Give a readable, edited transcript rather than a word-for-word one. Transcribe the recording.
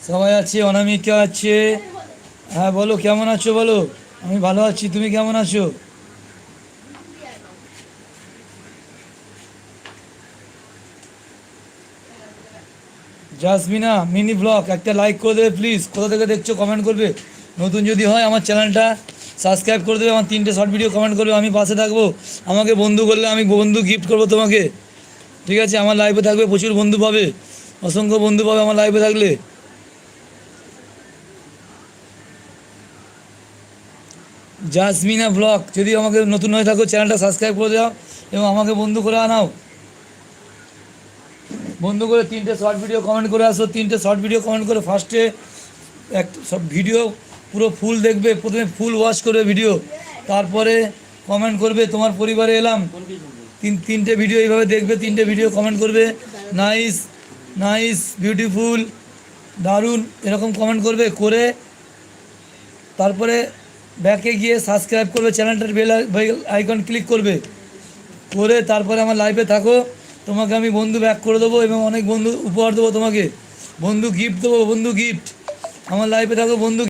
সবাই আছে, অনামিকা আছে। হ্যাঁ বলো, কেমন আছো বলো? আমি ভালো আছি, তুমি কেমন আছো? জাসমিনা মিনি ব্লগ একটা লাইক করে দেবে প্লিজ। কোথা থেকে দেখছো কমেন্ট করবে। নতুন যদি হয় আমার চ্যানেলটা সাবস্ক্রাইব করে দেবে, আমার 3টে শর্ট ভিডিও কমেন্ট করবে, আমি পাশে থাকবো। আমাকে বন্ধু করলে আমি বন্ধু গিফট করবো তোমাকে। ঠিক আছে, আমার লাইভে থাকবে, প্রচুর বন্ধু পাবে, অসংখ্য বন্ধু পাবে আমার লাইভে থাকলে। জাসমিনা ব্লগ যদি আমাকে নতুন হয়ে থাকো চ্যানেলটা সাবস্ক্রাইব করে দাও এবং আমাকে বন্ধু করে আনাও। বন্ধু করে 3টে শর্ট ভিডিও কমেন্ট করে আসো, 3টে শর্ট ভিডিও কমেন্ট করে ফার্স্টে সব ভিডিও পুরো ফুল দেখবে, প্রথমে ফুল ওয়াচ করবে ভিডিও, তারপরে কমেন্ট করবে তোমার পরিবারে এলাম। 3টে ভিডিও এইভাবে দেখবে, 3টে ভিডিও কমেন্ট করবে, নাইস নাইস বিউটিফুল দারুণ এরকম কমেন্ট করবে, করে তারপরে ব্যাকে গিয়ে সাবস্ক্রাইব করবে, চ্যানেলটার বেল আইকন ক্লিক করবে, করে তারপরে আমার লাইভে থাকো। তোমাকে আমি বন্ধু ব্যাক করে দেবো এবং অনেক বন্ধু উপহার দেবো তোমাকে, বন্ধু গিফট দেবো, বন্ধু গিফট। আমার লাইভে থাকো, বন্ধু।